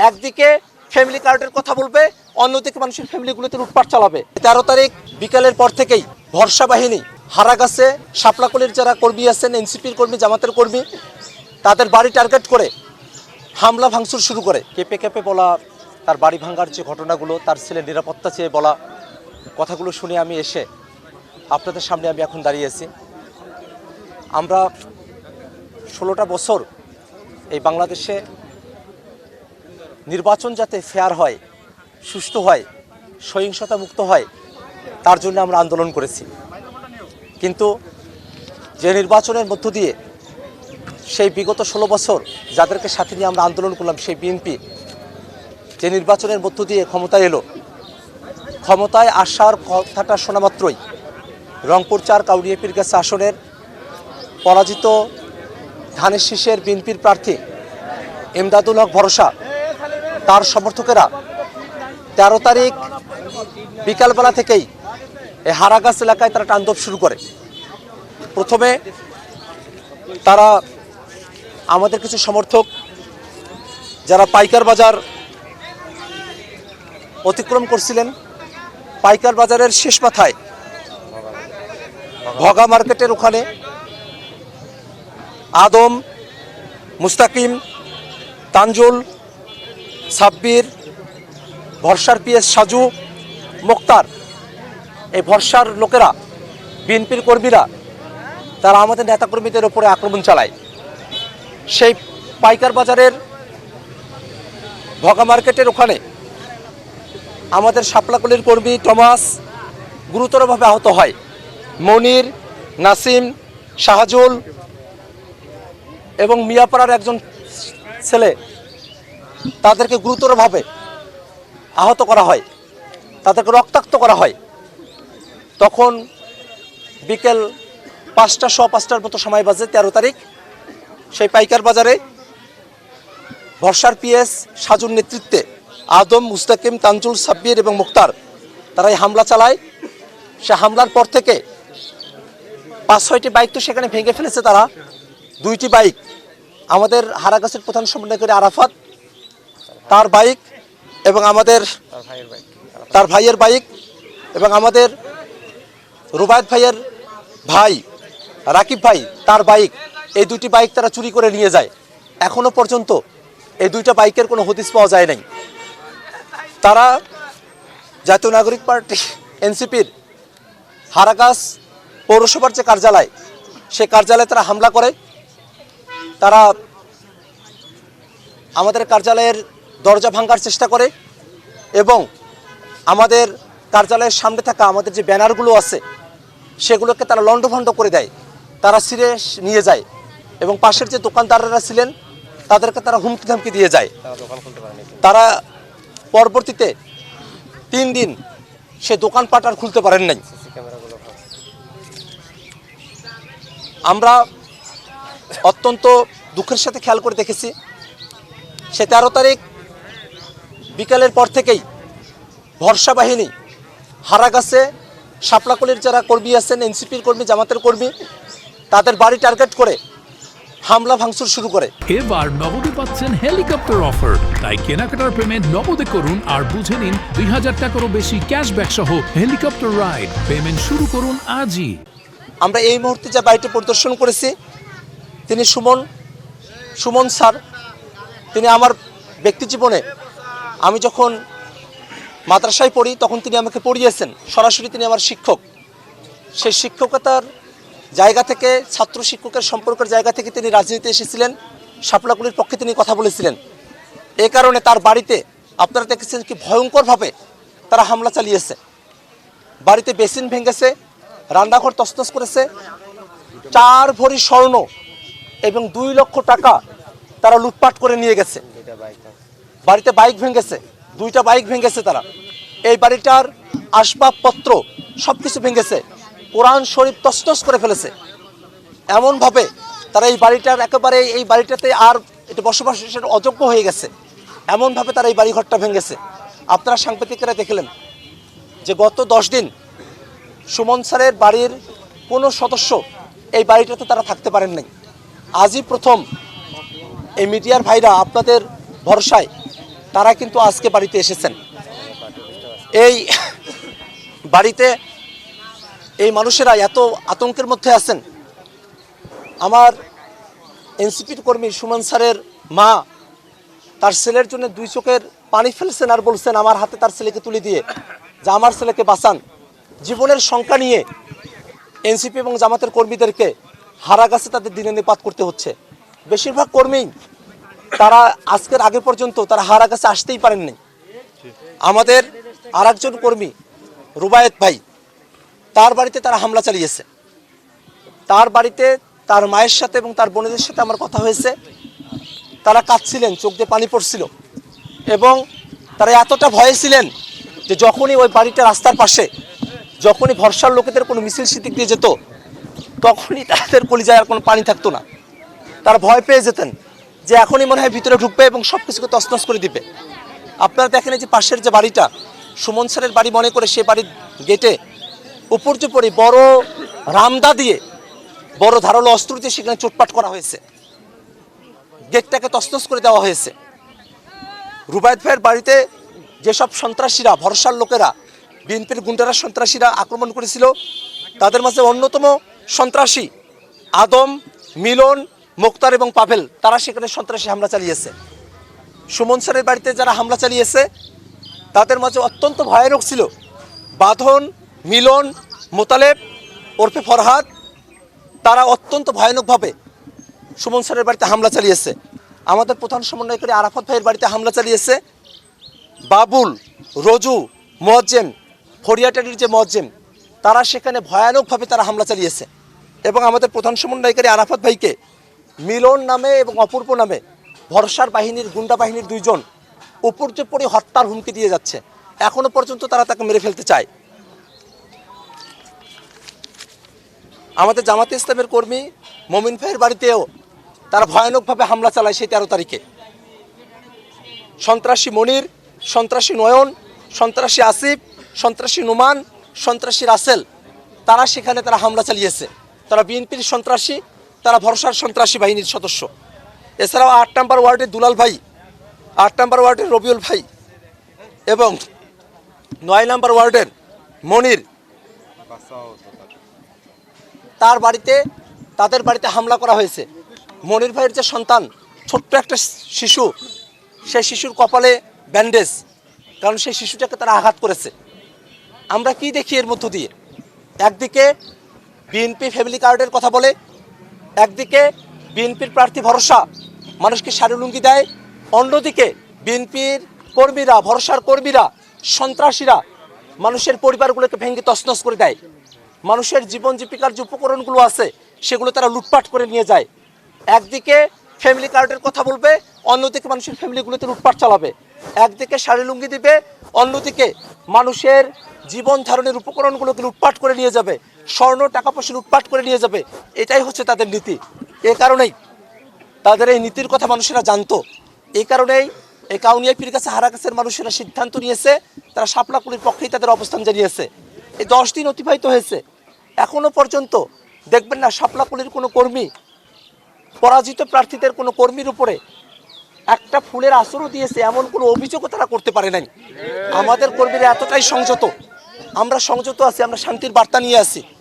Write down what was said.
একদিকে ফ্যামিলি কার্ডের কথা বলবে, অন্যদিকে মানুষের ফ্যামিলিগুলোতে লুটপাট চালাবে। 13 তারিখ বিকালের পর থেকেই ভরসা বাহিনী হারাগাছে শাপলাকলির যারা কর্মী আছেন, এনসিপির কর্মী, জামাতের কর্মী, তাদের বাড়ি টার্গেট করে হামলা ভাঙচুর শুরু করে। কেঁপে কেঁপে বলা তার বাড়ি ভাঙার যে ঘটনাগুলো, তার ছেলের নিরাপত্তা চেয়ে বলা কথাগুলো শুনে আমি এসে আপনাদের সামনে আমি এখন দাঁড়িয়েছি। আমরা 16টা বছর এই বাংলাদেশে নির্বাচন যাতে ফেয়ার হয়, সুষ্ঠু হয়, সহিংসতা মুক্ত হয়, তার জন্য আমরা আন্দোলন করেছি। কিন্তু যে নির্বাচনের মধ্য দিয়ে সেই বিগত 16 বছর যাদেরকে সাথে নিয়ে আমরা আন্দোলন করলাম, সেই বিএনপি যে নির্বাচনের মধ্য দিয়ে ক্ষমতায় এলো, ক্ষমতায় আসার কথাটা শোনা মাত্রই রংপুর 4 কাউরিয়া পীরগাছা আসনের পরাজিত ধানের শীষের বিএনপির প্রার্থী এমদাদুল হক ভরসা, তার সমর্থকেরা 13 তারিখ বিকালবেলা থেকেই এই হারাগাছ এলাকায় তারা তাণ্ডব শুরু করে। প্রথমে তারা আমাদের কিছু সমর্থক যারা পাইকার বাজার অতিক্রম করছিলেন, পাইকার বাজারের শেষ মাথায় ভগা মার্কেটের ওখানে আদম, মুস্তাকিম, তানজুল, সাব্বির, ভরসার পিএস সাজু, মোক্তার, এই ভরসার লোকেরা, বিএনপির কর্মীরা, তারা আমাদের নেতাকর্মীদের ওপরে আক্রমণ চালায়। সেই পাইকার বাজারের ভগা মার্কেটের ওখানে আমাদের শাপলাকলির কর্মী টমাস গুরুতরভাবে আহত হয়। মনির, নাসিম, শাহজুল এবং মিয়াপাড়ার একজন ছেলে, তাদেরকে গুরুতরভাবে আহত করা হয়, তাদেরকে রক্তাক্ত করা হয়। তখন বিকেল 5টা, 5:15 মতো সময় বাজে 13 তারিখ। সেই পাইকার বাজারে ভরসার পিএস সাজুর নেতৃত্বে আদম, মুস্তাকিম, তানজুল, সাব্বির এবং মুক্তার তারাই হামলা চালায়। সে হামলার পর থেকে 5-6টি বাইক তো সেখানে ভেঙে ফেলেছে তারা। 2টি বাইক আমাদের হারাগাছের প্রধান সমন্বয়কারী আরাফাত, তার বাইক, এবং আমাদের তার ভাইয়ের বাইক, এবং আমাদের রুবায়েত ভাইয়ের ভাই রাকিব ভাই, তার বাইক, এই 2টি বাইক তারা চুরি করে নিয়ে যায়। এখনো পর্যন্ত এই 2টা বাইকের কোনো হদিস পাওয়া যায় নাই। তারা জাতীয় নাগরিক পার্টি এনসিপির হারাগাছ পৌরসভার যে কার্যালয়, সেই কার্যালয়ে তারা হামলা করে। তারা আমাদের কার্যালয়ের দরজা ভাঙার চেষ্টা করে এবং আমাদের কার্যালয়ের সামনে থাকা আমাদের যে ব্যানারগুলো আছে সেগুলোকে তারা লণ্ডভণ্ড করে দেয়, তারা ছিঁড়ে নিয়ে যায় এবং পাশের যে দোকানদাররা ছিলেন তাদেরকে তারা হুমকি ধামকি দিয়ে যায়। তারা পরবর্তীতে 3 দিন সে দোকানপাট আর খুলতে পারেন নাই। আমরা অত্যন্ত দুঃখের সাথে খেয়াল করে দেখেছি, সে 13 তারিখ বিকালের পর থেকেই ভরসা বাহিনী হারাগাছে শাপলাকলির যারা কর্মী আছেন, এনসিপির কর্মী, জামাতের কর্মী, তাদের বাড়ি টার্গেট করে হামলা ভাঙচুর শুরু করে। এবার নগদে পাচ্ছেন হেলিকপ্টার অফার, তাই কেনাকাটার পেমেন্ট নগদে করুন আর বুঝে নিন 2000 টাকারও বেশি ক্যাশব্যাক সহ হেলিকপ্টার রাইড। পেমেন্ট শুরু করুন আজই। আমরা এই মুহূর্তে যে বাড়িটি পরিদর্শন করেছি, তিনি সুমন স্যার। তিনি আমার ব্যক্তি জীবনে, আমি যখন মাদ্রাসায় পড়ি তখন তিনি আমাকে পড়িয়েছেন, সরাসরি তিনি আমার শিক্ষক। সেই শিক্ষকতার জায়গা থেকে, ছাত্র শিক্ষকের সম্পর্কের জায়গা থেকে তিনি রাজনীতিতে এসেছিলেন, শাপলাকলির পক্ষে তিনি কথা বলেছিলেন। এই কারণে তার বাড়িতে আপনারা দেখেছেন কি ভয়ঙ্করভাবে তারা হামলা চালিয়েছে। বাড়িতে বেসিন ভেঙেছে, রান্নাঘর তছনছ করেছে, 4 ভরি স্বর্ণ এবং 2 লক্ষ টাকা তারা লুটপাট করে নিয়ে গেছে। বাড়িতে বাইক ভেঙেছে, 2টা বাইক ভেঙেছে তারা। এই বাড়িটার আসবাবপত্র সব কিছু ভেঙেছে, কোরআন শরীফ তছনছ করে ফেলেছে। এমনভাবে তারা এই বাড়িটার একেবারে, এই বাড়িটাতে আর এটা বসবাসের অযোগ্য হয়ে গেছে, এমনভাবে তারা এই বাড়িঘরটা ভেঙেছে। আপনারা সাংবাদিকেরা দেখলেন যে গত 10 দিন সুমন স্যারের বাড়ির কোনো সদস্য এই বাড়িটাতে তারা থাকতে পারেন নাই। আজই প্রথম এই মিডিয়ার ভাইরা আপনাদের ভরসায় তারা কিন্তু আজকে বাড়িতে এসেছেন। এই বাড়িতে এই মানুষেরা এত আতঙ্কের মধ্যে আছেন। আমার এনসিপির কর্মী সুমন স্যারের মা তার ছেলের জন্য দুই চোখের পানি ফেলছেন আর বলছেন আমার হাতে তার ছেলেকে তুলে দিয়ে যে আমার ছেলেকে বাঁচান। জীবনের শঙ্কা নিয়ে এনসিপি এবং জামাতের কর্মীদেরকে হারাগাছে তাদের দিনে নিপাত করতে হচ্ছে। বেশিরভাগ কর্মী তারা আজকের আগে পর্যন্ত তারা হারাগাছে আসতেই পারেননি। আমাদের আরেকজন কর্মী রুবায়েত ভাই, তার বাড়িতে তারা হামলা চালিয়েছে। তার বাড়িতে তার মায়ের সাথে এবং তার বোনেদের সাথে আমার কথা হয়েছে। তারা কাঁদছিলেন, চোখ দিয়ে পানি পড়ছিল এবং তারা এতটা ভয়ে ছিলেন যে যখনই ওই বাড়িটা রাস্তার পাশে, যখনই ভরসার লোকেদের কোনো মিছিল সিদ্দিক দিয়ে যেত, তখনই তাদের কলিজায় আর কোনো পানি থাকতো না। তারা ভয় পেয়ে যেতেন যে এখনই মনে হয় ভিতরে ঢুকবে এবং সব কিছুকে তছনছ করে দিবে। আপনারা দেখেন এই যে পাশের যে বাড়িটা সুমন স্যারের বাড়ি মনে করে সে বাড়ির গেটে উপর্যুপরি বড় রামদা দিয়ে, বড় ধারালো অস্ত্র দিয়ে সেখানে চোটপাট করা হয়েছে, গেটটাকে তছনছ করে দেওয়া হয়েছে। রুবায়েত ভাইয়ের বাড়িতে যেসব সন্ত্রাসীরা, ভরসার লোকেরা, বিএনপির গুন্ডারা সন্ত্রাসীরা আক্রমণ করেছিল, তাদের মাঝে অন্যতম সন্ত্রাসী আদম, মিলন, মোক্তার এবং পাভেল, তারা সেখানে সন্ত্রাসী হামলা চালিয়েছে। সুমন স্যারের বাড়িতে যারা হামলা চালিয়েছে তাদের মাঝে অত্যন্ত ভয়ানক ছিল বাঁধন, মিলন, মোতালেব ওরফে ফরহাদ। তারা অত্যন্ত ভয়ানকভাবে সুমন স্যারের বাড়িতে হামলা চালিয়েছে। আমাদের প্রধান সমন্বয়কারী আরাফাত ভাইয়ের বাড়িতে হামলা চালিয়েছে। বাবুল, রজু, মোয়াজ্জেম, ফরিয়াটারির যে মোয়াজ্জেম, তারা সেখানে ভয়ানকভাবে তারা হামলা চালিয়েছে। এবং আমাদের প্রধান সমন্বয়কারী আরাফাত ভাইকে মিলন নামে এবং অপূর্ব নামে ভরসার বাহিনীর গুন্ডা বাহিনীর দুইজন উপর্যুপরি হত্যার হুমকি দিয়ে যাচ্ছে। এখনো পর্যন্ত তারা তাকে মেরে ফেলতে চায়। আমাদের জামাতে ইসলামের কর্মী মমিন ভাইয়ের বাড়িতেও তারা ভয়ানকভাবে হামলা চালায় সেই 13 তারিখে। সন্ত্রাসী মনির, সন্ত্রাসী নয়ন, সন্ত্রাসী আসিফ, সন্ত্রাসী নুমান, সন্ত্রাসী রাসেল, তারা সেখানে তারা হামলা চালিয়েছে। তারা বিএনপির সন্ত্রাসী, তারা ভরসার সন্ত্রাসী বাহিনীর সদস্য। এছাড়াও 8 নম্বর ওয়ার্ডের দুলাল ভাই, 8 নম্বর ওয়ার্ডের রবিউল ভাই এবং 9 নম্বর ওয়ার্ডের মনির, তার বাড়িতে, তাদের বাড়িতে হামলা করা হয়েছে। মনির ভাইয়ের যে সন্তান, ছোট্ট একটা শিশু, সেই শিশুর কপালে ব্যান্ডেজ, কারণ সেই শিশুটাকে তারা আঘাত করেছে। আমরা কি দেখি এর মধ্য দিয়ে? একদিকে বিএনপি ফ্যামিলি কার্ডের কথা বলে, একদিকে বিএনপির প্রার্থী ভরসা মানুষকে শাড়ি লুঙ্গি দেয়, অন্যদিকে বিএনপির কর্মীরা, ভরসার কর্মীরা, সন্ত্রাসীরা মানুষের পরিবারগুলোকে ভেঙে তছনছ করে দেয়। মানুষের জীবন জীবিকার যে উপকরণগুলো আছে সেগুলো তারা লুটপাট করে নিয়ে যায়। একদিকে ফ্যামিলি কার্ডের কথা বলবে, অন্যদিকে মানুষের ফ্যামিলিগুলোতে লুটপাট চালাবে। একদিকে শাড়ি লুঙ্গি দিবে, অন্যদিকে মানুষের জীবন ধারণের উপকরণগুলোকে লুটপাট করে নিয়ে যাবে, স্বর্ণ টাকা পয়সা লুটপাট করে নিয়ে যাবে। এটাই হচ্ছে তাদের নীতি। এ কারণেই তাদের এই নীতির কথা মানুষেরা জানতো। এই কারণেই এই কাউনিয়া পীর কাছে হারাগাছের মানুষেরা সিদ্ধান্ত নিয়েছে, তারা শাপলাকুলির পক্ষেই তাদের অবস্থান জানিয়েছে। এই 10 দিন অতিবাহিত হয়েছে, এখনো পর্যন্ত দেখবেন না শাপলাকুলির কোনো কর্মী, পরাজিত প্রার্থীদের কোনো কর্মীর উপরে একটা ফুলের আসরও দিয়েছে এমন কোনো অভিযোগও তারা করতে পারে নাই। আমাদের কর্মীরা এতটাই সংযত, আমরা সংযত আছি, আমরা শান্তির বার্তা নিয়ে আসি।